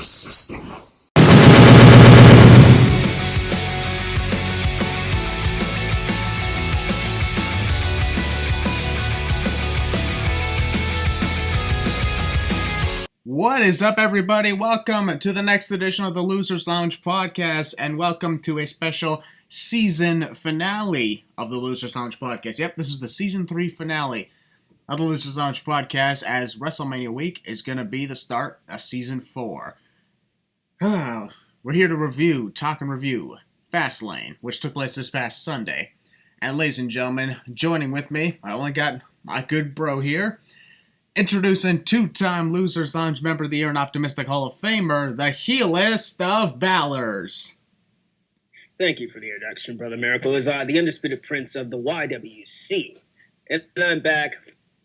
system. What is up, everybody? Welcome to the next edition of the Losers Lounge podcast, and welcome to a special season finale of the Losers Lounge podcast. Yep, this is the season 3 finale of the Losers Lounge podcast, as WrestleMania week is going to be the start of season 4. We're here to talk and review Fastlane, which took place this past Sunday. And ladies and gentlemen, joining with me, I only got my good bro here. Introducing two-time Losers Lounge Member of the Year and Optimistic Hall of Famer, the heelist of Balors. Thank you for the introduction, Brother Maracle. Is the undisputed prince of the YWC. And I'm back.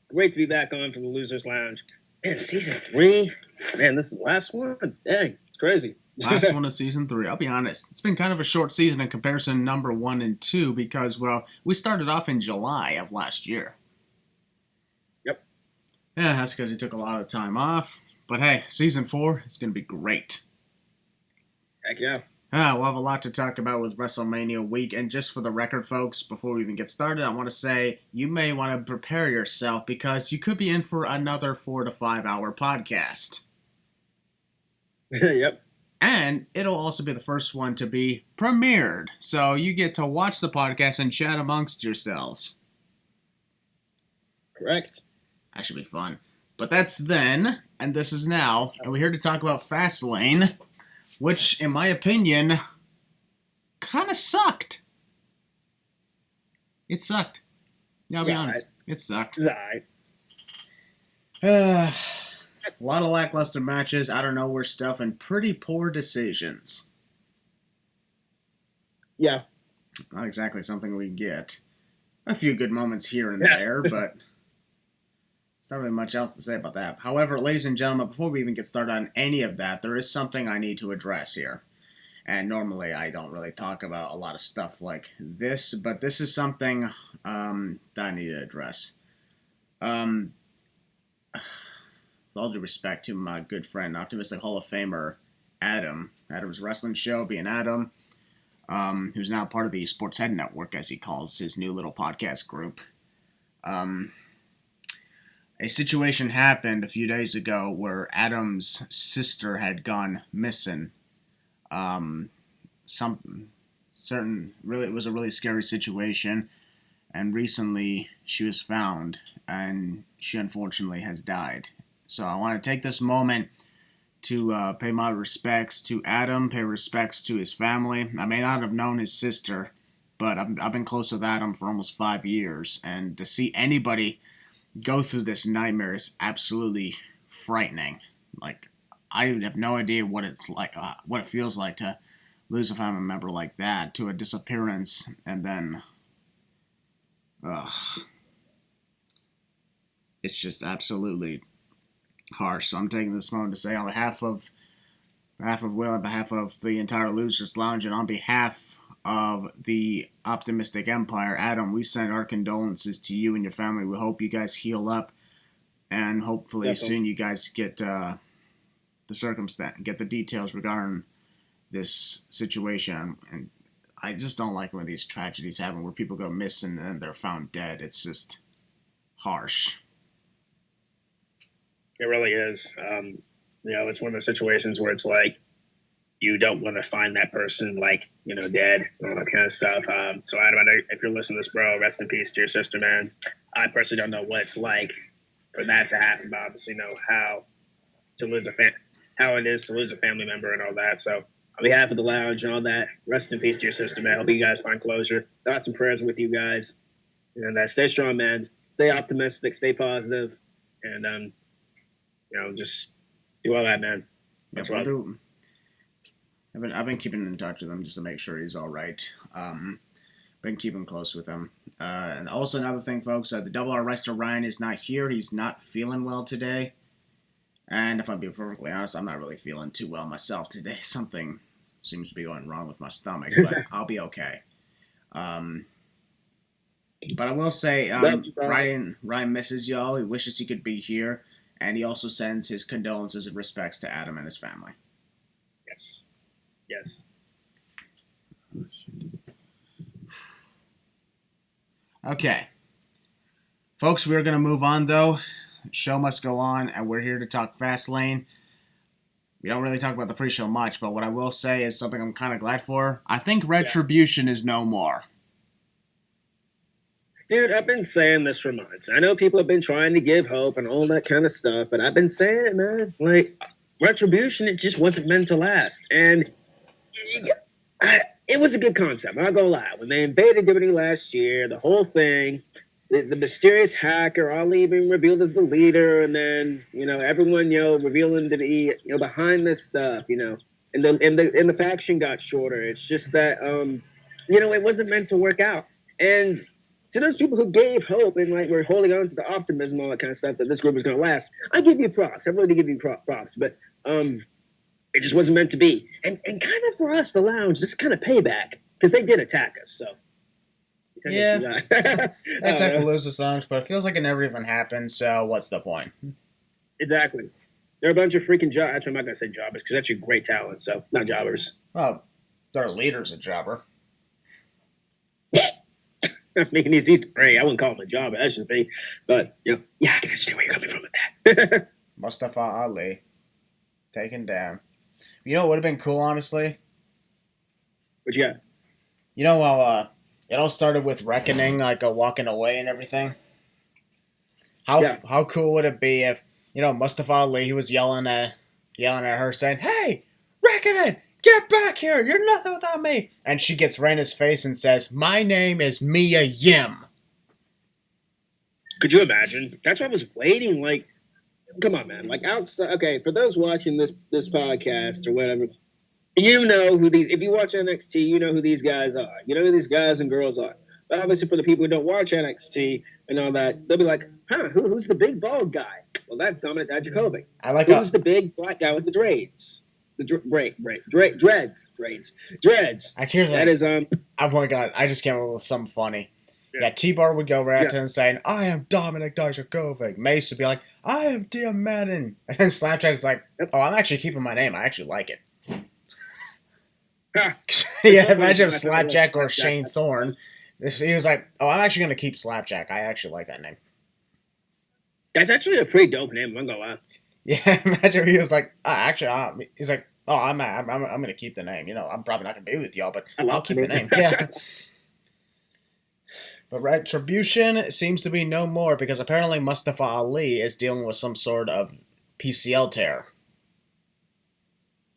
Great to be back on for the Losers Lounge. Man, season 3? Man, this is the last one? Dang, it's crazy. Last one of season 3. I'll be honest. It's been kind of a short season in comparison to number 1 and 2 because, well, we started off in July of last year. Yep. Yeah, that's because he took a lot of time off. But hey, season 4 is going to be great. Heck yeah. We'll have a lot to talk about with WrestleMania week, and just for the record, folks, before we even get started, I want to say you may want to prepare yourself because you could be in for another 4 to 5 hour podcast. Yep. And it'll also be the first one to be premiered, so you get to watch the podcast and chat amongst yourselves. Correct. That should be fun. But that's then, and this is now, and we're here to talk about Fastlane, which, in my opinion, kind of sucked. It sucked. Yeah, I'll be honest. It sucked. It's alright. A lot of lackluster matches, out of nowhere stuff, and pretty poor decisions. Yeah. Not exactly something we get. A few good moments here and there, but there's not really much else to say about that. However, ladies and gentlemen, before we even get started on any of that, there is something I need to address here. And normally I don't really talk about a lot of stuff like this, but this is something that I need to address. With all due respect to my good friend, Optimistic Hall of Famer, Adam's Wrestling Show, being Adam, who's now part of the Sports Head Network, as he calls his new little podcast group. A situation happened a few days ago where Adam's sister had gone missing. It was a really scary situation, and recently she was found, and she unfortunately has died. So I want to take this moment to pay my respects to Adam, pay respects to his family. I may not have known his sister, but I've been close with Adam for almost 5 years, and to see anybody go through this nightmare is absolutely frightening. Like, I have no idea what it's like, what it feels like to lose a family member like that to a disappearance, and then, it's just absolutely harsh. So I'm taking this moment to say on behalf of Will, on behalf of the entire Losers Lounge, and on behalf of the Optimistic Empire, Adam, we send our condolences to you and your family. We hope you guys heal up, and hopefully soon you guys get the details regarding this situation. And I just don't like when these tragedies happen where people go missing and then they're found dead. It's just harsh. It really is. It's one of those situations where it's like, you don't want to find that person, dead, all that kind of stuff. So Adam, I know if you're listening to this, bro, rest in peace to your sister, man. I personally don't know what it's like for that to happen, but obviously know how it is to lose a family member and all that. So on behalf of the lounge and all that, rest in peace to your sister, man. Hope you guys find closure. Thoughts and prayers with you guys. And stay strong, man. Stay optimistic, stay positive, and just do all that, man. That's what I've been keeping in touch with him just to make sure he's all right. Been keeping close with him. And also another thing, folks, the Double R Wrestler Ryan is not here. He's not feeling well today. And if I'm being perfectly honest, I'm not really feeling too well myself today. Something seems to be going wrong with my stomach, but I'll be okay. But I will say, Ryan misses y'all. He wishes he could be here. And he also sends his condolences and respects to Adam and his family. Yes. Yes. Okay. Folks, we're going to move on, though. Show must go on, and we're here to talk Fastlane. We don't really talk about the pre-show much, but what I will say is something I'm kind of glad for. I think Retribution is no more. Dude, I've been saying this for months. I know people have been trying to give hope and all that kind of stuff, but I've been saying it, man. Like, Retribution, it just wasn't meant to last. And it was a good concept. I'm not going to lie. When they invaded WWE last year, the whole thing, the mysterious hacker, Ali being revealed as the leader, and then, everyone, revealing to be, behind this stuff, and the faction got shorter. It's just that, it wasn't meant to work out. And to those people who gave hope and were holding on to the optimism, all that kind of stuff, that this group was going to last, I give you props. I really give you props. But it just wasn't meant to be. And kind of for us, the lounge, this is kind of payback because they did attack us. So yeah, they attacked the loser songs, but it feels like it never even happened. So what's the point? Exactly. They're a bunch of freaking jobbers. Actually, I'm not going to say jobbers because that's your great talent. So not jobbers. Well, their leader's a jobber. I mean, he's great. I wouldn't call him a jobber. That should be. But, I can understand where you're coming from with that. Mustafa Ali. Taken down. You know what would have been cool, honestly? What you got? You know how it all started with Reckoning, walking away and everything? How cool would it be if, Mustafa Ali, he was yelling at her saying, "Hey, Reckoning! Get back here! You're nothing without me!" And she gets right in his face and says, "My name is Mia Yim." Could you imagine? That's what I was waiting. Come on, man. Outside. Okay, for those watching this podcast or whatever, you know who these. If you watch NXT, you know who these guys are. You know who these guys and girls are. But obviously, for the people who don't watch NXT and all that, they'll be like, "Huh? Who's the big bald guy?" Well, that's Dominic Dijakovic. Who's the big black guy with the dreads? Dreads. That is oh my god, I just came up with something funny. Yeah, T-Bar would go right up to him saying, "I am Dominic Dijakovic." Mace would be like, "I am Dia Madden." And then Slapjack's like, "Oh, I'm actually keeping my name. I actually like it." Yeah, imagine if Slapjack or Shane Thorne. He was like, "Oh, I'm actually going to keep Slapjack. I actually like that name." That's actually a pretty dope name, I'm going to lie. Yeah, imagine if he was like, he's like, "Oh, I'm going to keep the name. I'm probably not going to be with y'all, but I'll keep the name." Yeah. But Retribution seems to be no more because apparently Mustafa Ali is dealing with some sort of PCL tear.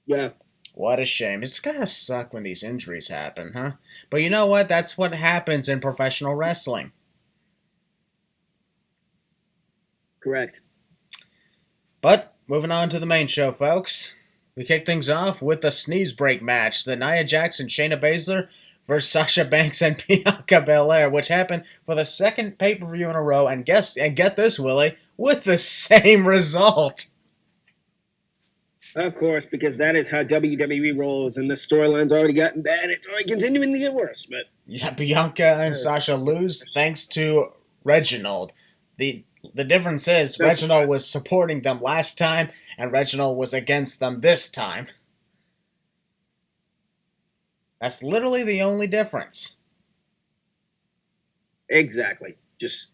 Yeah. What a shame. It's gotta suck when these injuries happen, huh? But you know what? That's what happens in professional wrestling. Correct. But, moving on to the main show, folks. We kick things off with the sneeze break match. The Nia Jax and Shayna Baszler versus Sasha Banks and Bianca Belair, which happened for the second pay-per-view in a row, and get this, Willie, with the same result. Of course, because that is how WWE rolls, and the storyline's already gotten bad. It's already continuing to get worse. But yeah, Bianca and Sasha lose thanks to Reginald. The difference is Reginald was supporting them last time, and Reginald was against them this time. That's literally the only difference. Exactly. Just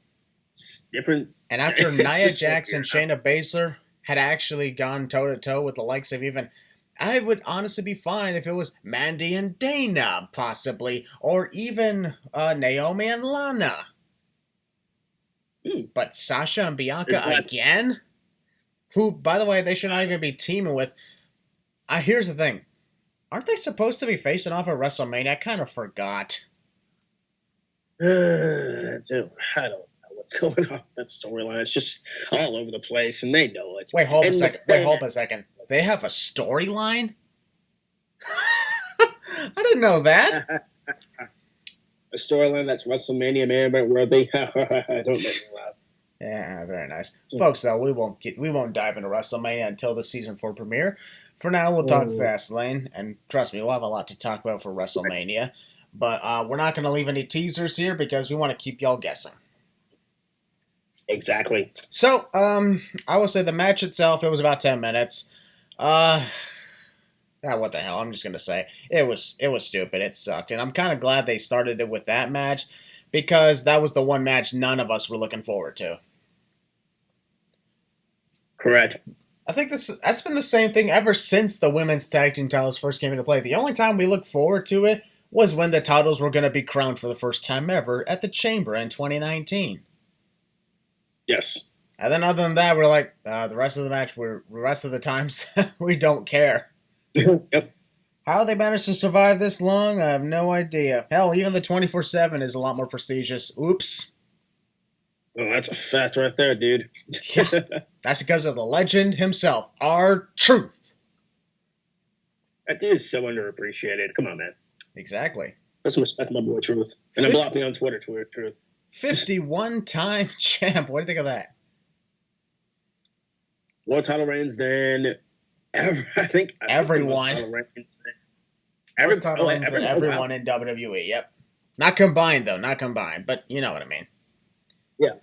different. And after Nia Jax and Shayna Baszler had actually gone toe-to-toe with the likes of even... I would honestly be fine if it was Mandy and Dana, possibly, or even Naomi and Lana. But Sasha and Bianca again? Who, by the way, they should not even be teaming with... here's the thing. Aren't they supposed to be facing off at WrestleMania? I kind of forgot. I don't know what's going on with that storyline. It's just all over the place, and they know it. Wait, hold a second. They have a storyline? I didn't know that. A storyline that's WrestleMania man worthy. Don't make me laugh. Yeah, very nice. Folks, though, we won't dive into WrestleMania until the season 4 premiere. For now, we'll talk Fastlane, and trust me, we'll have a lot to talk about for WrestleMania. But we're not going to leave any teasers here because we want to keep y'all guessing. Exactly. So, I will say the match itself, it was about 10 minutes. What the hell? I'm just gonna say it was stupid. It sucked, and I'm kind of glad they started it with that match because that was the one match none of us were looking forward to. Correct. I think that's been the same thing ever since the women's tag team titles first came into play. The only time we looked forward to it was when the titles were going to be crowned for the first time ever at the Chamber in 2019. Yes. And then other than that, we're like, the rest of the times, we don't care. Yep. How they managed to survive this long, I have no idea. Hell, even the 24/7 is a lot more prestigious. Oops. Well, that's a fact right there, dude. That's because of the legend himself, R-Truth. That dude is so underappreciated. Come on, man. Exactly. Let's respect my boy Truth. And I'm blocking on Twitter, Truth. 51-time champ. What do you think of that? More title reigns than everyone. Everyone in WWE. Yep. Not combined though. Not combined, but you know what I mean. Yeah.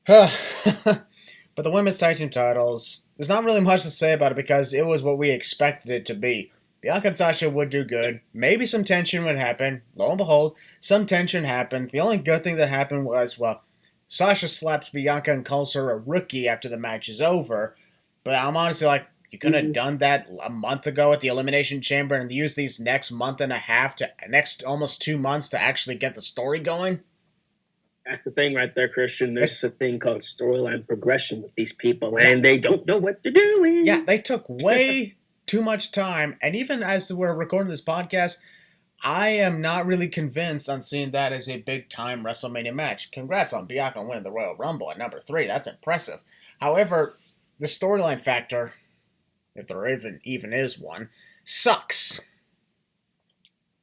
But the women's tag team titles, there's not really much to say about it because it was what we expected it to be. Bianca and Sasha would do good. Maybe some tension would happen. Lo and behold, some tension happened. The only good thing that happened was, well, Sasha slaps Bianca and calls her a rookie after the match is over. But I'm honestly like, you could have done that a month ago at the Elimination Chamber and use these next month and a half next almost 2 months to actually get the story going. That's the thing right there, Christian. There's a thing called storyline progression with these people, and they don't know what they're doing. Yeah, they took way too much time. And even as we're recording this podcast, I am not really convinced on seeing that as a big-time WrestleMania match. Congrats on Bianca winning the Royal Rumble at number 3. That's impressive. However, the storyline factor, if there even is one, sucks.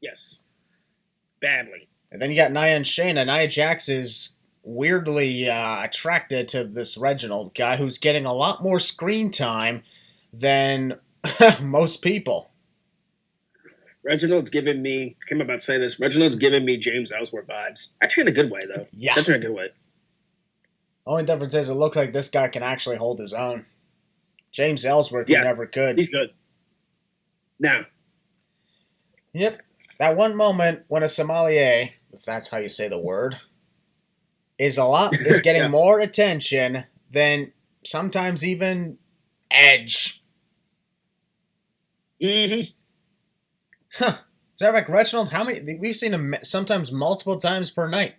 Yes. Badly. And then you got Nia and Shayna. Nia Jax is weirdly attracted to this Reginald guy who's getting a lot more screen time than most people. Reginald's giving me, I'm about to say this, Reginald's giving me James Ellsworth vibes. Actually in a good way, though. Yeah. That's in a good way. Only difference is it looks like this guy can actually hold his own. James Ellsworth, he never could. He's good. Now. Yep. That one moment when a sommelier, if that's how you say the word, is getting more attention than sometimes even Edge. Mm-hmm. Huh. Zarek Reginald, how many? We've seen him sometimes multiple times per night.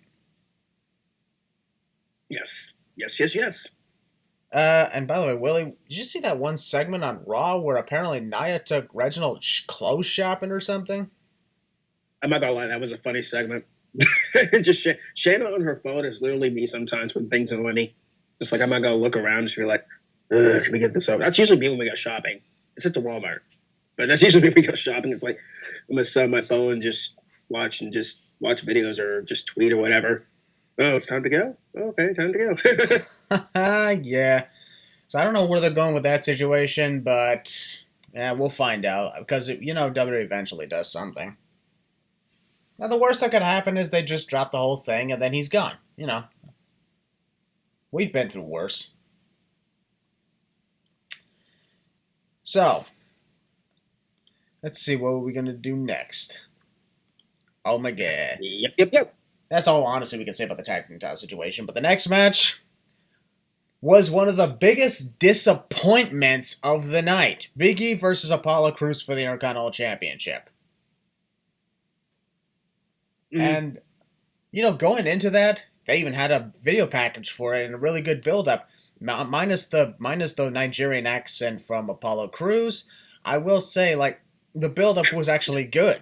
Yes. And by the way, Willie, did you see that one segment on Raw where apparently Nia took Reginald clothes shopping or something? I'm not gonna lie, that was a funny segment. Just Shayna on her phone is literally me sometimes when things are money. Just like I'm not gonna look around and just be like, can we get this over? That's usually me when we go shopping. It's at the Walmart. But that's usually when we go shopping. It's like I'm gonna set up my phone and just watch videos or just tweet or whatever. Oh, it's time to go? Okay, time to go. Yeah. So I don't know where they're going with that situation, but we'll find out. Because, WWE eventually does something. Now, the worst that could happen is they just drop the whole thing and then he's gone. We've been through worse. So, let's see what we're going to do next. Oh my god. Yep. That's all, honestly, we can say about the tag team title situation. But the next match was one of the biggest disappointments of the night. Big E versus Apollo Crews for the Intercontinental Championship. Mm-hmm. And, going into that, they even had a video package for it and a really good build-up. Minus the Nigerian accent from Apollo Crews, I will say, the build-up was actually good.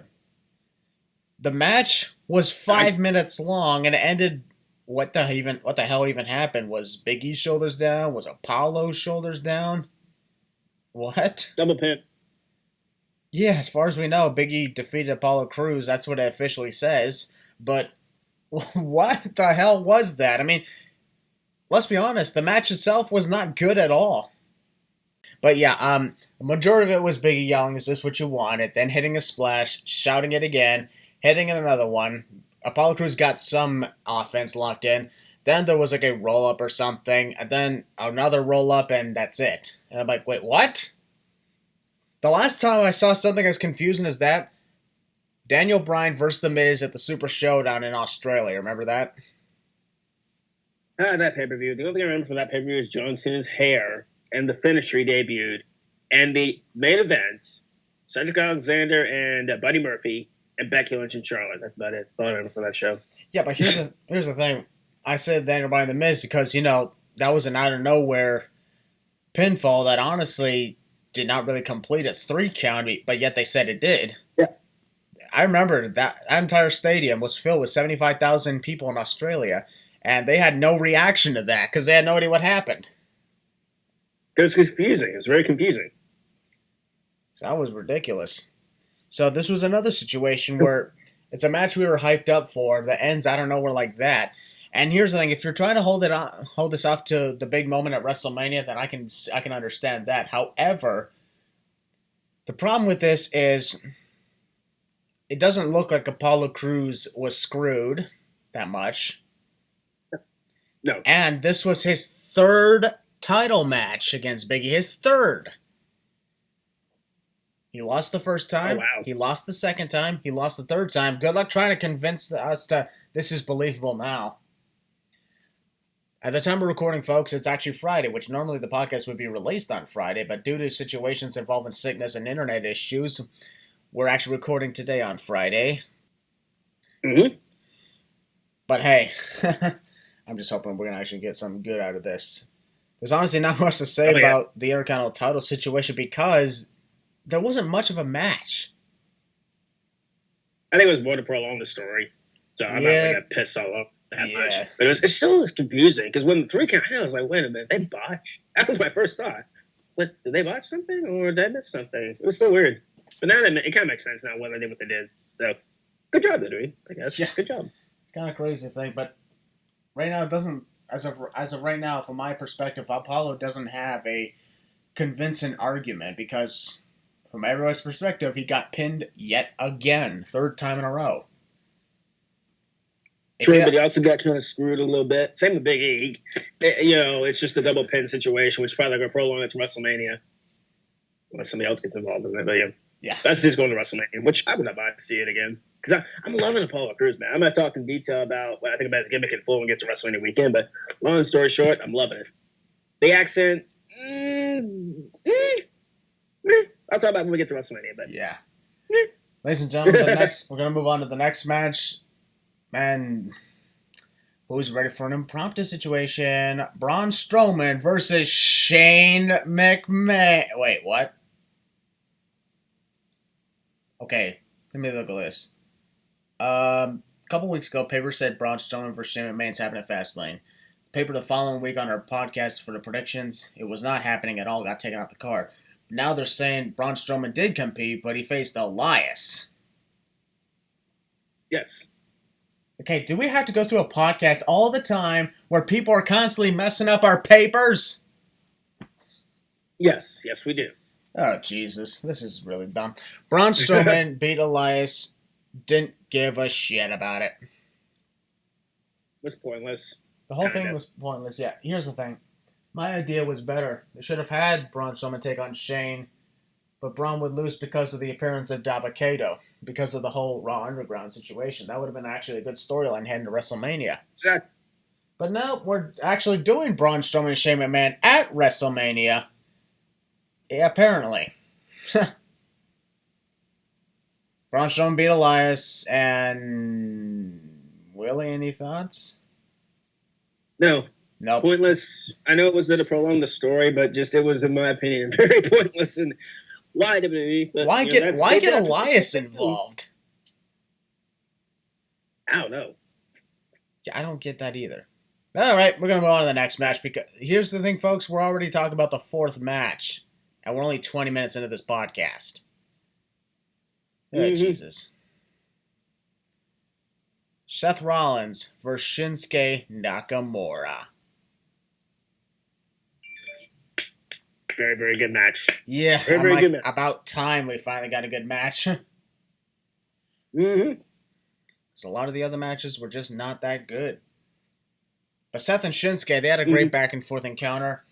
The match was 5 minutes long and it ended. What the hell even happened? Was Big E's shoulders down? Was Apollo's shoulders down? What? Double pin. Yeah, as far as we know, Big E defeated Apollo Crews. That's what it officially says. But what the hell was that? I mean, let's be honest. The match itself was not good at all. But yeah, the majority of it was Big E yelling, "Is this what you wanted?" Then hitting a splash, shouting it again, hitting another one. Apollo Crews got some offense locked in. Then there was a roll-up or something. And then another roll-up, and that's it. And I'm like, wait, what? The last time I saw something as confusing as that, Daniel Bryan versus The Miz at the Super Showdown in Australia. Remember that? That pay-per-view. The only thing I remember from that pay-per-view is John Cena's hair and the finisher he debuted. And the main event, Cedric Alexander and Buddy Murphy and Becky Lynch and Charlotte. That's about it. That's all I remember for that show. Yeah, but here's the thing. I said Daniel Bryan The Miz because, that was an out-of-nowhere pinfall that honestly did not really complete its 3 count, but yet they said it did. Yeah. I remember that entire stadium was filled with 75,000 people in Australia, and they had no reaction to that because they had no idea what happened. It was confusing. It was very confusing. So that was ridiculous. So this was another situation where it's a match we were hyped up for. The ends out of nowhere like that. And here's the thing: if you're trying to hold this off to the big moment at WrestleMania, then I can understand that. However, the problem with this is it doesn't look like Apollo Crews was screwed that much. No. And this was his 3rd title match against Biggie. His 3rd. He lost the first time. Oh, wow. He lost the second time. He lost the 3rd time. Good luck trying to convince us that this is believable now. At the time of recording, folks, it's actually Friday, which normally the podcast would be released on Friday, but due to situations involving sickness and internet issues, we're actually recording today on Friday. Mm-hmm. But hey, I'm just hoping we're going to actually get something good out of this. There's honestly not much to say about the Intercontinental title situation because there wasn't much of a match. I think it was more to prolong the story. So I'm not going to piss all up that much. But it still was confusing because when the 3 count, I was like, wait a minute, they botched? That was my first thought. Like, did they botch something or did I miss something? It was so weird. But now it kind of makes sense now when they did what they did. So, good job, WWE, I guess. Yeah. Good job. It's kind of crazy thing, but right now it doesn't, as of right now, from my perspective, Apollo doesn't have a convincing argument because from everyone's perspective, he got pinned yet again, 3rd time in a row. True, but he also got kind of screwed a little bit. Same with Big E. It's just a double pin situation, which is probably going to prolong it to WrestleMania. Unless somebody else gets involved in it. But yeah. That's just going to WrestleMania, which I would not mind to see it again. Because I'm loving Apollo Crews, man. I'm going to talk in detail about what I think about his gimmick in full when we get to WrestleMania weekend. But long story short, I'm loving it. The accent, I'll talk about it when we get to WrestleMania. But yeah. Ladies and gentlemen, we're going to move on to the next match. And who's ready for an impromptu situation? Braun Strowman versus Shane McMahon. Wait, what? Okay, let me look at this. A couple weeks ago, paper said Braun Strowman versus Shane McMahon's happening at Fastlane. Paper the following week on our podcast for the predictions, it was not happening at all. Got taken off the card. Now they're saying Braun Strowman did compete, but he faced Elias. Yes. Okay, do we have to go through a podcast all the time where people are constantly messing up our papers? Yes, we do. Oh, Jesus. This is really dumb. Braun Strowman beat Elias. Didn't give a shit about it. It was pointless. The whole thing was pointless, yeah. Here's the thing. My idea was better. They should have had Braun Strowman take on Shane, but Braun would lose because of the appearance of Dabba-Kato, because of the whole Raw Underground situation. That would have been actually a good storyline heading to WrestleMania. Exactly. But now we're actually doing Braun Strowman and Shane McMahon at WrestleMania. Yeah, apparently. Braun Strowman beat Elias, and Willie, any thoughts? No. Nope. Pointless. I know it was to prolong the story, but it was, in my opinion, very pointless. And why WWE? But, why get Elias involved? I don't know. Yeah, I don't get that either. All right, we're going to move on to the next match because here's the thing, folks. We're already talking about the 4th match, and we're only 20 minutes into this podcast. Oh, Jesus. Seth Rollins versus Shinsuke Nakamura. Very, very good match. Yeah, very good match. About time we finally got a good match. So a lot of the other matches were just not that good. But Seth and Shinsuke, they had a great back and forth encounter.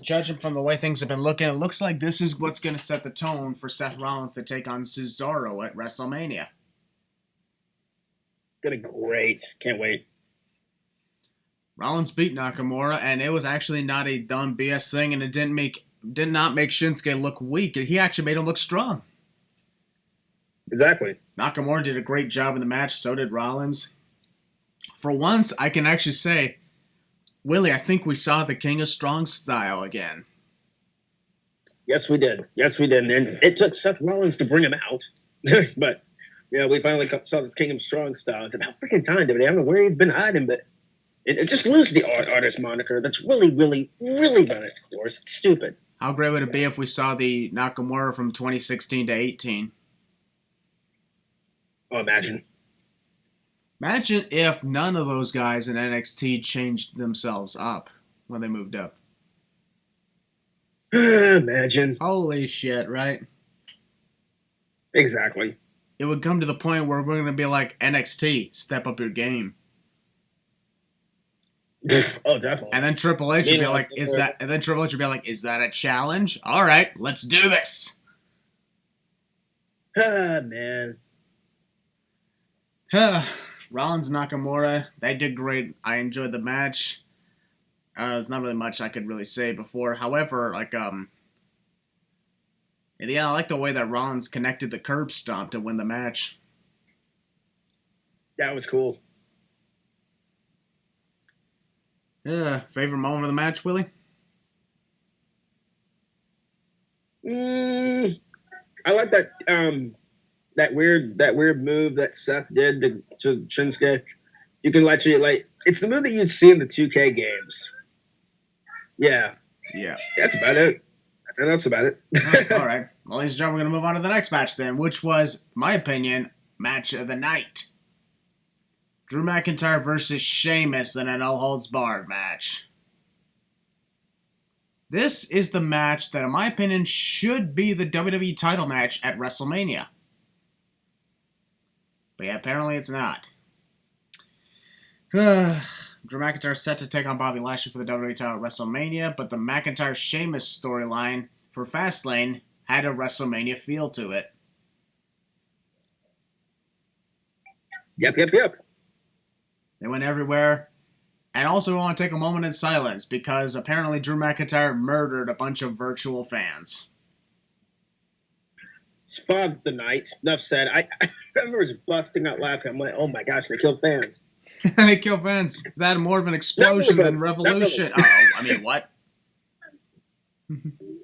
Judging from the way things have been looking, it looks like this is what's going to set the tone for Seth Rollins to take on Cesaro at WrestleMania. Gonna be great. Can't wait. Rollins beat Nakamura, and it was actually not a dumb BS thing, and it did not make Shinsuke look weak. He actually made him look strong. Exactly. Nakamura did a great job in the match, so did Rollins. For once, I can actually say, Willie, I think we saw the King of Strong style again. Yes, we did. And it took Seth Rollins to bring him out. But, we finally saw this King of Strong style. It's about freaking time, David. I don't know where he'd been hiding, but it just lose the artist moniker. That's really, really, really run its course. It's stupid. How great would it be if we saw the Nakamura from 2016 to 18? Oh, imagine. Imagine if none of those guys in NXT changed themselves up when they moved up. Imagine. Holy shit, right? Exactly. It would come to the point where we're going to be like, NXT, step up your game. Oh, definitely. And then Triple H would be like, is that a challenge? All right, let's do this. Man. Rollins Nakamura, they did great. I enjoyed the match. There's not really much I could really say before. However, I like the way that Rollins connected the curb stomp to win the match. That was cool. Favorite moment of the match, Willie? I like that that weird move that Seth did to Shinsuke. You can it's the move that you'd see in the 2K games. Yeah. That's about it. All right. Well, ladies and gentlemen, we're going to move on to the next match then, which was, in my opinion, match of the night. Drew McIntyre versus Sheamus in a no-holds-barred match. This is the match that, in my opinion, should be the WWE title match at WrestleMania. But yeah, apparently it's not. Drew McIntyre is set to take on Bobby Lashley for the WWE title at WrestleMania, but the McIntyre-Sheamus storyline for Fastlane had a WrestleMania feel to it. Yep. They went everywhere. And also, we want to take a moment in silence because apparently Drew McIntyre murdered a bunch of virtual fans. Spog the night. Enough said. I remember was busting out laughing. I'm like, oh my gosh, they killed fans. They killed fans. That had more of an explosion than revolution. I mean, what?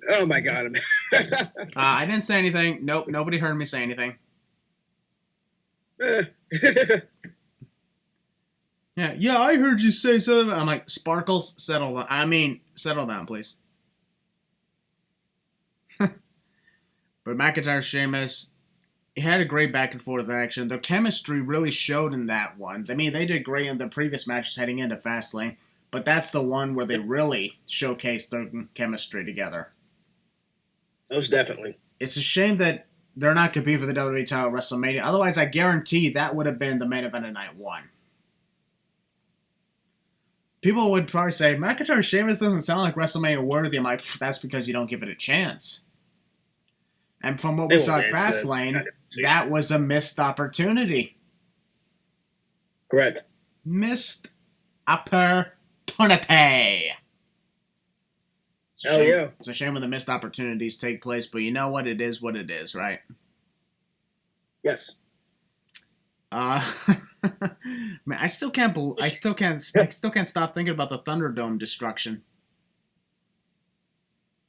Oh my god. I didn't say anything. Nope, nobody heard me say anything. Yeah, I heard you say something. I'm like, Sparkles, settle down, please. But McIntyre, Sheamus, it had a great back and forth action. Their chemistry really showed in that one. I mean, they did great in the previous matches heading into Fastlane, but that's the one where they really showcased their chemistry together. Most definitely. It's a shame that they're not competing for the WWE title at WrestleMania. Otherwise, I guarantee that would have been the main event of night one. People would probably say, McIntyre Sheamus doesn't sound like WrestleMania worthy. I'm like, that's because you don't give it a chance. And from what we saw at Fastlane, that was a missed opportunity. Correct. Missed opportunity. Hell yeah. It's a shame when the missed opportunities take place, but you know what? It is what it is, right? Yes. Man, I still can't stop thinking about the Thunderdome destruction.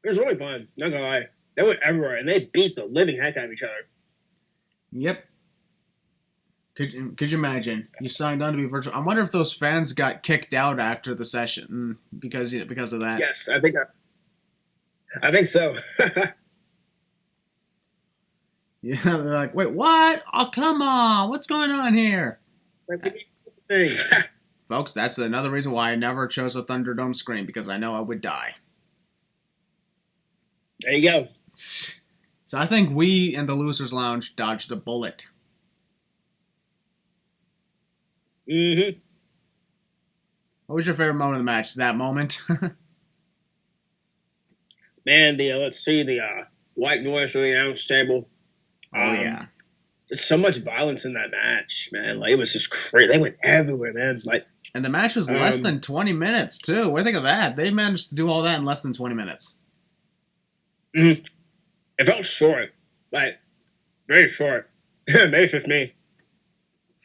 It was really fun. Not gonna lie. They went everywhere and they beat the living heck out of each other. Yep. Could you imagine? You signed on to be virtual. I wonder if those fans got kicked out after the session because of that. Yes, I think so. Yeah, they're like, wait, what? Oh, come on. What's going on here? Folks, that's another reason why I never chose a Thunderdome screen, because I know I would die. There you go. So I think we in the Losers Lounge dodged a bullet. Mm-hmm. What was your favorite moment of the match? That moment? man, let's see, the white noise for the announce table. Oh, yeah. There's so much violence in that match, man. Like, it was just crazy. They went everywhere, man. Like, and the match was less than 20 minutes, too. What do you think of that? They managed to do all that in less than 20 minutes. It felt short. Like, very short. Maybe for me.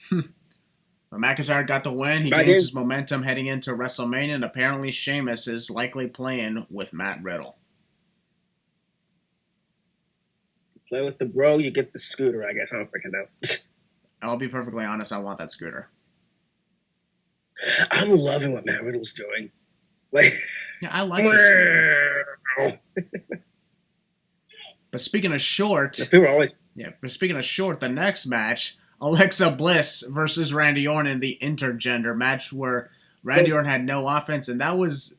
But McIntyre got the win. He gains his momentum heading into WrestleMania, and apparently Sheamus is likely playing with Matt Riddle. Play with the bro, you get the scooter, I guess. I don't freaking know. I'll be perfectly honest, I want that scooter. I'm loving what Matt Riddle's doing. Like, yeah, I like the scooter. But speaking of short, the next match, Alexa Bliss versus Randy Orton in the intergender match where Randy Orton had no offense, and that was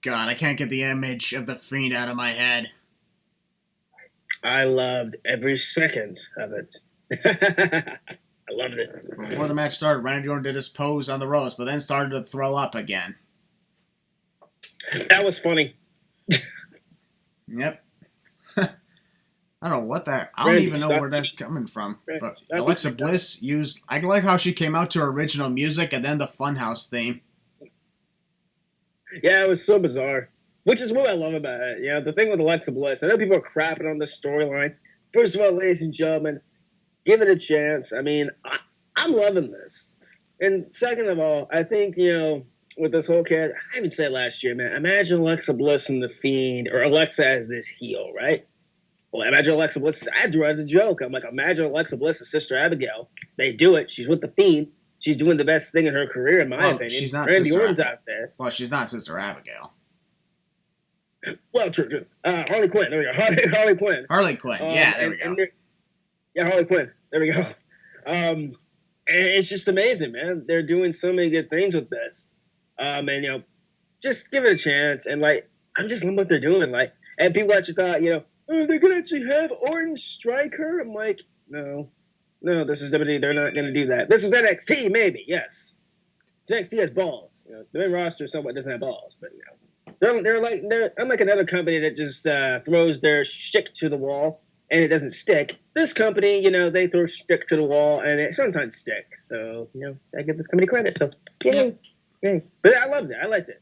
God, I can't get the image of the Fiend out of my head. I loved every second of it. I loved it. Before the match started, Randy Orton did his pose on the ropes, but then started to throw up again. That was funny. Yep. I don't know what that... I don't even know where that's coming from. But Alexa Bliss used... I like how she came out to her original music and then the Funhouse theme. Yeah, it was so bizarre. Which is what I love about it. You know, the thing with Alexa Bliss, I know people are crapping on this storyline. First of all, ladies and gentlemen, give it a chance. I mean, I'm loving this. And second of all, I think, you know, with this whole cast, I even said last year, man, imagine Alexa Bliss and The Fiend, or Alexa as this heel, right? Well, imagine Alexa Bliss. I drew it as a joke. I'm like, imagine Alexa Bliss' sister Abigail. They do it. She's with The Fiend. She's doing the best thing in her career, in my opinion. She's not Randy Orton's out there. Well, she's not Sister Abigail. Well, true. Harley Quinn. There we go. Harley Quinn. Harley Quinn. Yeah, there we go. Yeah, Harley Quinn. There we go. And it's just amazing, man. They're doing so many good things with this. And, you know, just give it a chance. And, like, I'm just loving what they're doing. Like, and people actually thought, you know, oh, they're going to actually have Orton strike her? I'm like, no, this is WWE. They're not going to do that. This is NXT, maybe, yes. NXT has balls. You know, the main roster somewhat doesn't have balls, but, you know. They're unlike another company that just throws their shtick to the wall and it doesn't stick. This company, you know, they throw shtick to the wall and it sometimes sticks. So, you know, I give this company credit. So, yay. But I loved it. I liked it.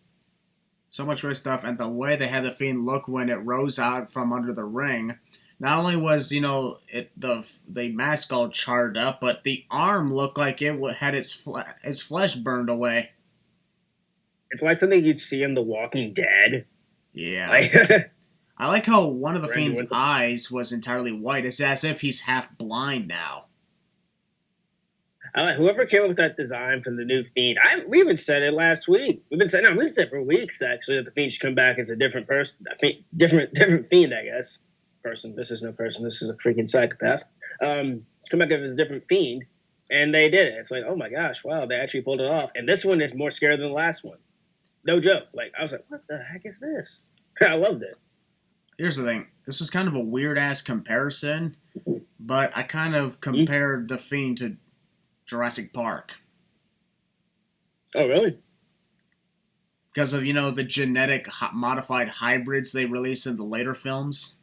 So much great stuff. And the way they had the Fiend look when it rose out from under the ring, not only was, you know, the mask all charred up, but the arm looked like it had its flesh burned away. It's like something you'd see in The Walking Dead. Yeah. I like how one of the Fiend's eyes was entirely white. It's as if he's half blind now. I like whoever came up with that design for the new Fiend. We even said it last week. We've said it for weeks, actually, that the Fiend should come back as a different person. Different Fiend, I guess. Person. This is no person. This is a freaking psychopath. Come back as a different Fiend. And they did it. It's like, oh my gosh, wow, they actually pulled it off. And this one is more scary than the last one. No joke. Like, I was like, what the heck is this? I loved it. Here's the thing. This is kind of a weird-ass comparison, but I kind of compared The Fiend to Jurassic Park. Oh, really? Because of, you know, the genetic modified hybrids they released in the later films.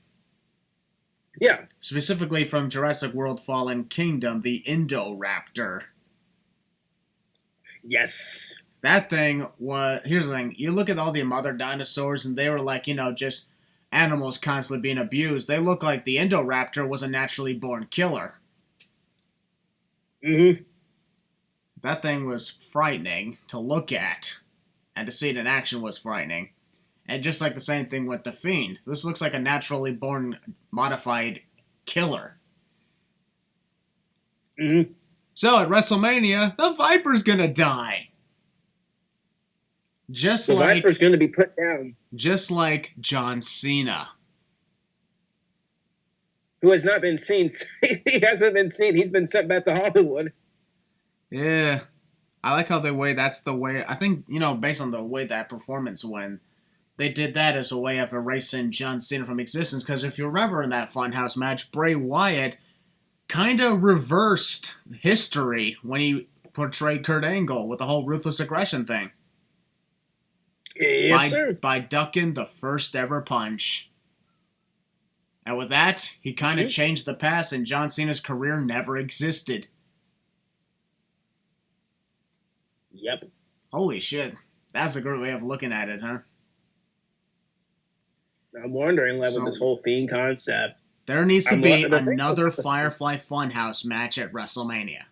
Yeah. Specifically from Jurassic World Fallen Kingdom, the Indoraptor. Yes. That thing was... Here's the thing. You look at all the other dinosaurs, and they were like, you know, just animals constantly being abused. They look like the Indoraptor was a naturally born killer. Mm-hmm. That thing was frightening to look at. And to see it in action was frightening. And just like the same thing with the Fiend. This looks like a naturally born, modified killer. Mm-hmm. So at WrestleMania, the Viper's gonna die. The Viper's gonna be put down. Just like John Cena. Who has not been seen. He hasn't been seen. He's been sent back to Hollywood. Yeah. I like how that's the way... I think, you know, based on the way that performance went, they did that as a way of erasing John Cena from existence. Because if you remember in that Funhouse match, Bray Wyatt kind of reversed history when he portrayed Kurt Angle with the whole ruthless aggression thing. Yes, sir. By ducking the first ever punch. And with that, he kind of changed the past, and John Cena's career never existed. Yep. Holy shit. That's a great way of looking at it, huh? I'm wondering, with this whole Fiend concept. There needs to be another Firefly Funhouse match at WrestleMania.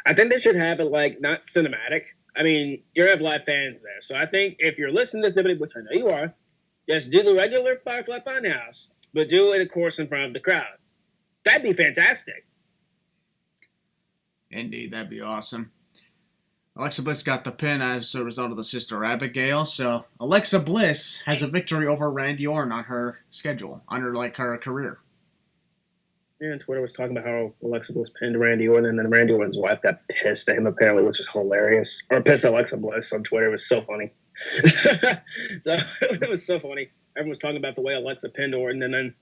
I think they should have it, not cinematic. I mean, you have live fans there. So I think if you're listening to this WWE, which I know you are, just do the regular Firefly Funhouse, but do it, of course, in front of the crowd. That'd be fantastic. Indeed, that'd be awesome. Alexa Bliss got the pin as a result of the Sister Abigail, so Alexa Bliss has a victory over Randy Orton on her schedule, on her career. Yeah, and Twitter was talking about how Alexa Bliss pinned Randy Orton, and then Randy Orton's wife got pissed at him, apparently, which is hilarious. Or pissed at Alexa Bliss on Twitter. It was so funny. So it was so funny. Everyone was talking about the way Alexa pinned Orton, and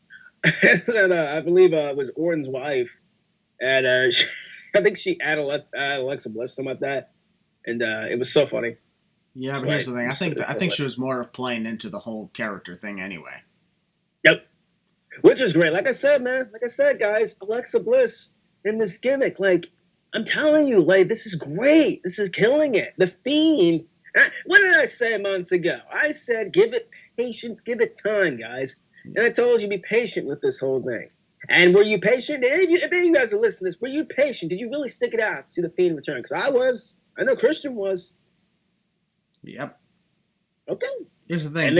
then I believe it was Orton's wife, and I think she added Alexa Bliss, something like that, and it was so funny. Yeah, but here's the thing. I think she was more of playing into the whole character thing anyway. Yep. Which is great. Like I said, man. Like I said, guys, Alexa Bliss in this gimmick. I'm telling you, this is great. This is killing it. The Fiend. What did I say months ago? I said, give it patience, give it time, guys. And I told you, be patient with this whole thing. And were you patient? If any of you guys are listening to this, were you patient? Did you really stick it out to see the Fiend return? Because I was. I know Christian was. Yep. Okay. Here's the thing.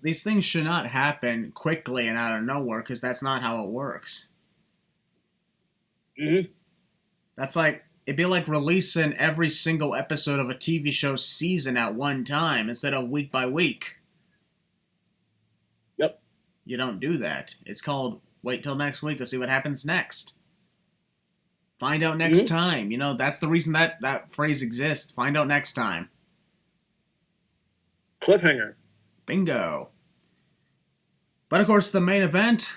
These things should not happen quickly and out of nowhere, because that's not how it works. Mm-hmm. That's it'd be like releasing every single episode of a TV show season at one time instead of week by week. Yep. You don't do that. It's called wait till next week to see what happens next. Find out next time. That's the reason that phrase exists. Find out next time. Cliffhanger. Bingo. But of course, the main event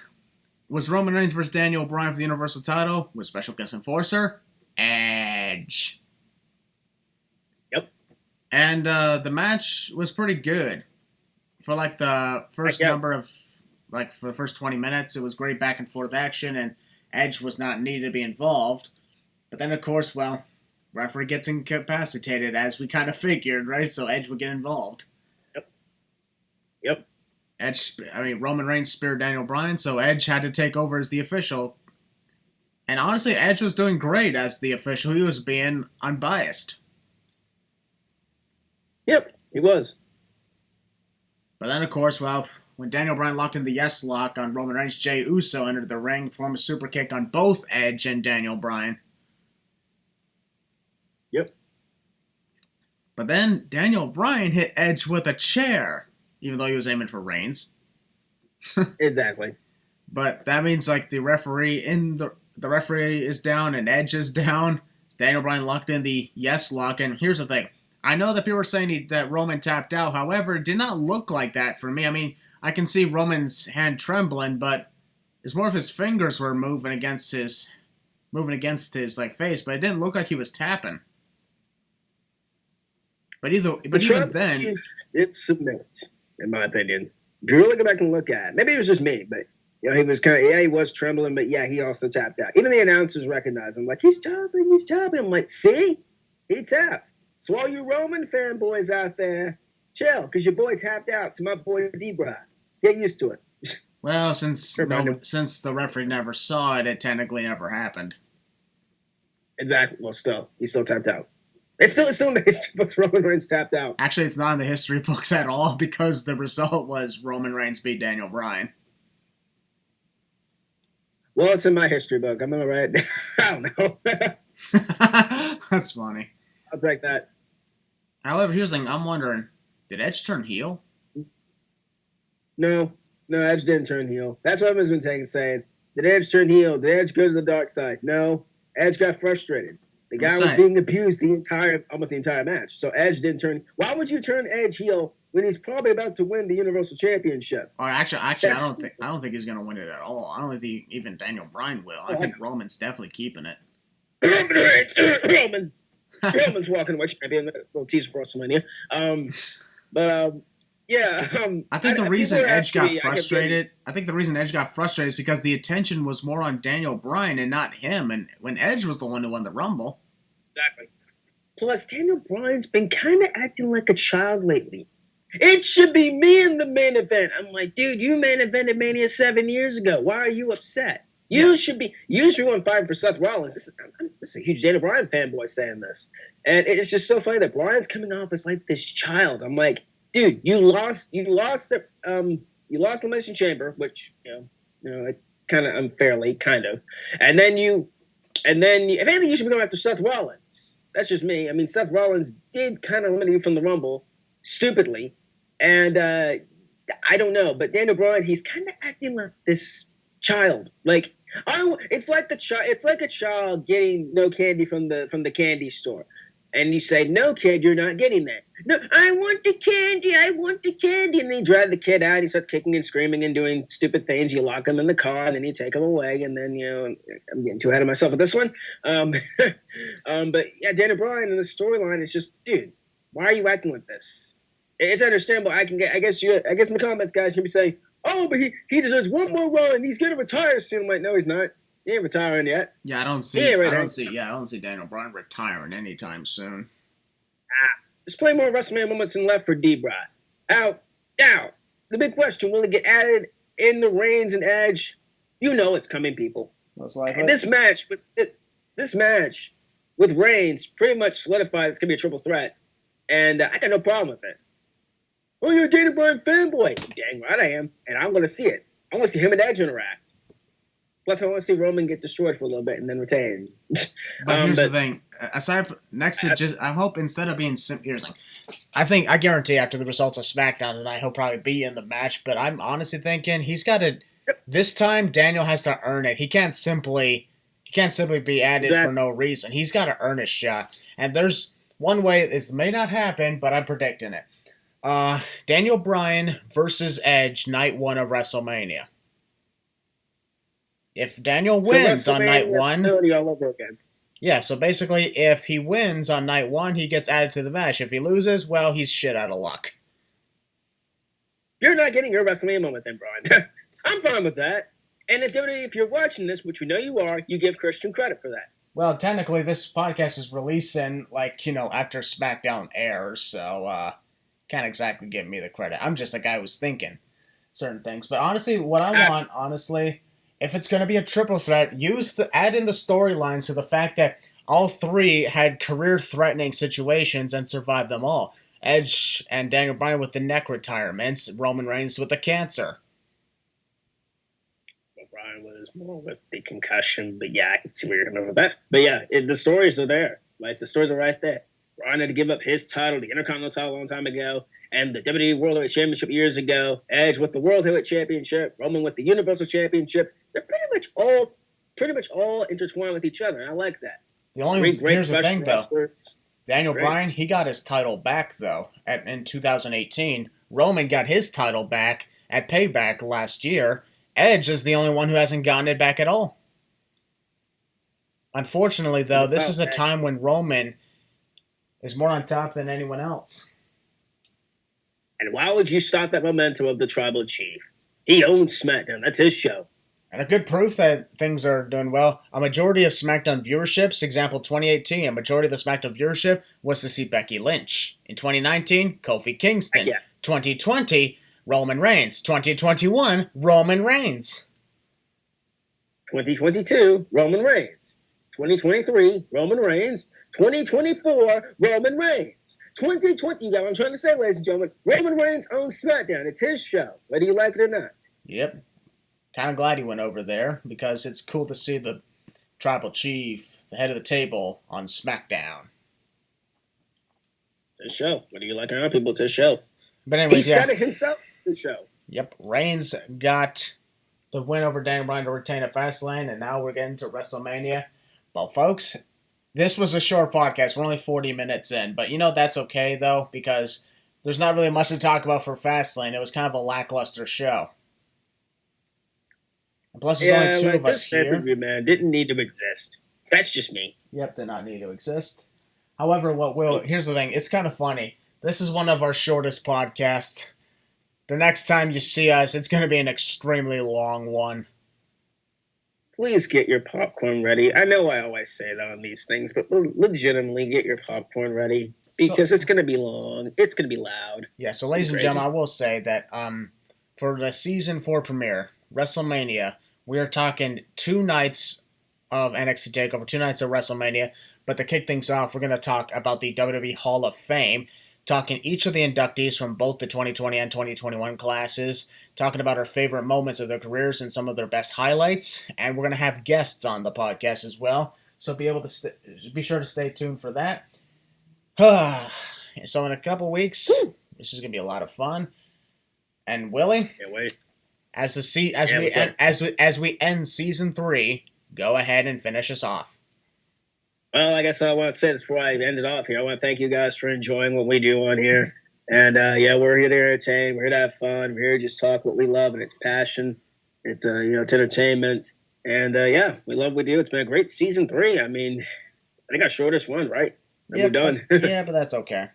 was Roman Reigns versus Daniel Bryan for the Universal title with special guest enforcer Edge. Yep. And the match was pretty good. For the first for the first 20 minutes, it was great back and forth action, and Edge was not needed to be involved. But then, of course, referee gets incapacitated, as we kind of figured, right? So Edge would get involved. Yep. Roman Reigns speared Daniel Bryan, so Edge had to take over as the official. And honestly, Edge was doing great as the official. He was being unbiased. Yep, he was. But then, of course, when Daniel Bryan locked in the yes lock on Roman Reigns, Jey Uso entered the ring, performed a super kick on both Edge and Daniel Bryan. Yep. But then Daniel Bryan hit Edge with a chair, even though he was aiming for Reigns. Exactly. But that means the referee the referee is down and Edge is down. Daniel Bryan locked in the yes lock, and here's the thing. I know that people are saying that Roman tapped out. However, it did not look like that for me. I mean, I can see Roman's hand trembling, but it's more of his fingers were moving against his face, but it didn't look like he was tapping. But even then, it's submit, in my opinion. If you really go back and look at it, maybe it was just me, but he was he was trembling, but he also tapped out. Even the announcers recognized him, he's tapping. I'm like, see, he tapped. So all you Roman fanboys out there, chill, because your boy tapped out to my boy D-Bry. Get used to it. Well, since the referee never saw it technically never happened. Exactly. Well, he still tapped out. It's still in the history books. Roman Reigns tapped out. Actually, it's not in the history books at all, because the result was Roman Reigns beat Daniel Bryan. Well, it's in my history book. I'm gonna write it. I don't know. That's funny. I'll take that. However, here's the thing. I'm wondering, did Edge turn heel? No, Edge didn't turn heel. That's what everyone's been saying. Did Edge turn heel? Did Edge go to the dark side? No. Edge got frustrated. The guy was being abused almost the entire match. So Edge didn't turn. Why would you turn Edge heel when he's probably about to win the Universal Championship? Or actually, I don't think he's going to win it at all. I don't think even Daniel Bryan will. I think Roman's definitely keeping it. Roman Reigns, Roman's walking away champion. Little teaser for WrestleMania. I think the reason Edge got frustrated. I think the reason Edge got frustrated is because the attention was more on Daniel Bryan and not him. And when Edge was the one who won the Rumble. Exactly. Plus, Daniel Bryan's been kind of acting like a child lately. It should be me in the main event. I'm like, dude, you main evented Mania 7 years ago. Why are you upset? You should be on fire for Seth Rollins. This is a huge Daniel Bryan fanboy saying this. And it's just so funny that Bryan's coming off as like this child. I'm like, dude, you lost the Elimination Chamber, which kind of unfairly, kind of, and then if anything, you should be going after Seth Rollins. That's just me. I mean, Seth Rollins did kind of eliminate you from the Rumble, stupidly, and I don't know, but Daniel Bryan, he's kind of acting like this child, like. It's like a child getting no candy from the candy store. And you say, no, kid, you're not getting that. No, I want the candy. And then you drive the kid out. He starts kicking and screaming and doing stupid things. You lock him in the car, and then you take him away. And then, I'm getting too ahead of myself with this one. But yeah, Daniel Bryan in the storyline is just, dude, why are you acting like this? It's understandable. I guess in the comments, guys, you'll be saying, oh, but he deserves one more run. He's going to retire soon. I'm like, no, he's not. He ain't retiring yet. Yeah, I don't see Daniel Bryan retiring anytime soon. There's plenty more WrestleMania moments in left for D-Bry. Now, the big question, will it get added in the Reigns and Edge? You know it's coming, people. Most likely. And this match with Reigns pretty much solidified it's going to be a triple threat. And I got no problem with it. Oh, you're a Daniel Bryan fanboy. Dang right I am. And I'm going to see it. I want to see him and Edge interact. Plus, I want to see Roman get destroyed for a little bit and then retain. But here's the thing. Aside from, I hope instead of being here's the thing. I guarantee after the results of SmackDown tonight, he'll probably be in the match. But I'm honestly thinking he's got to. This time, Daniel has to earn it. He can't simply be added for no reason. He's got to earn his shot. And there's one way this may not happen, but I'm predicting it. Daniel Bryan versus Edge, night 1 of WrestleMania. If Daniel wins on night 1, all over again. Yeah, so basically, if he wins on night 1, he gets added to the match. If he loses, well, he's shit out of luck. You're not getting your WrestleMania moment then, Braun. I'm fine with that. And if you're watching this, which we know you are, you give Christian credit for that. Well, technically, this podcast is releasing, after SmackDown airs, so can't exactly give me the credit. I'm just a guy who's thinking certain things. But honestly, what I want, if it's going to be a triple threat, add in the storylines to the fact that all three had career-threatening situations and survived them all. Edge and Daniel Bryan with the neck retirements, Roman Reigns with the cancer. Well, Bryan was more with the concussion, but yeah, I can see where you're going with that. But yeah, the stories are there. Like, the stories are right there. Bryan had to give up his title, the Intercontinental title, a long time ago, and the WWE World Heavyweight Championship years ago. Edge with the World Heavyweight Championship, Roman with the Universal Championship. They're pretty much all intertwined with each other, and I like that. Here's the thing, though. Daniel Bryan, he got his title back, though, in 2018. Roman got his title back at Payback last year. Edge is the only one who hasn't gotten it back at all. Unfortunately, though, this is a time when Roman is more on top than anyone else. And why would you stop that momentum of the Tribal Chief? He owns SmackDown. That's his show. And a good proof that things are doing well. A majority of SmackDown viewerships, example 2018, a majority of the SmackDown viewership was to see Becky Lynch. In 2019, Kofi Kingston. 2020, Roman Reigns. 2021, Roman Reigns. 2022, Roman Reigns. 2023, Roman Reigns. 2024, Roman Reigns. 2020, you got what I'm trying to say, ladies and gentlemen. Roman Reigns owns SmackDown. It's his show, whether you like it or not. Yep. Kind of glad he went over there because it's cool to see the Tribal Chief, the head of the table, on SmackDown. It's his show. Whether you like it or not, people, it's his show. But anyways, he said it himself, his show. Yep. Reigns got the win over Daniel Bryan to retain at Fastlane, and now we're getting to WrestleMania. Well, folks, this was a short podcast. We're only 40 minutes in. But, that's okay, though, because there's not really much to talk about for Fastlane. It was kind of a lackluster show. And plus, there's only two of us here. Man, didn't need to exist. That's just me. Yep, did not need to exist. However, here's the thing. It's kind of funny. This is one of our shortest podcasts. The next time you see us, it's going to be an extremely long one. Please get your popcorn ready. I know I always say that on these things, but legitimately get your popcorn ready because it's going to be long. It's going to be loud. Yeah, so ladies and gentlemen, I will say that for the Season 4 premiere, WrestleMania, we are talking 2 nights of NXT TakeOver, 2 nights of WrestleMania. But to kick things off, we're going to talk about the WWE Hall of Fame, talking each of the inductees from both the 2020 and 2021 classes, talking about our favorite moments of their careers and some of their best highlights, and we're going to have guests on the podcast as well, so be sure to stay tuned for that. So in a couple weeks, this is going to be a lot of fun. And Willie, can't wait. As we end Season 3, go ahead and finish us off. Well, I guess I want to say this before I end it off here. I want to thank you guys for enjoying what we do on here. And, we're here to entertain. We're here to have fun. We're here to just talk what we love, and it's passion. It's, it's entertainment. And, we love what we do. It's been a great Season 3. I mean, I think our shortest one, right? We're done. Yeah, but that's okay.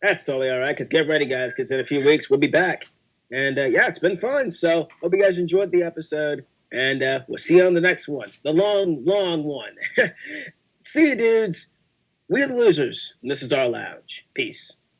That's totally all right, because get ready, guys, because in a few weeks we'll be back. And, it's been fun. So hope you guys enjoyed the episode. And we'll see you on the next one. The long, long one. See you, dudes. We're the Losers, and this is our lounge. Peace.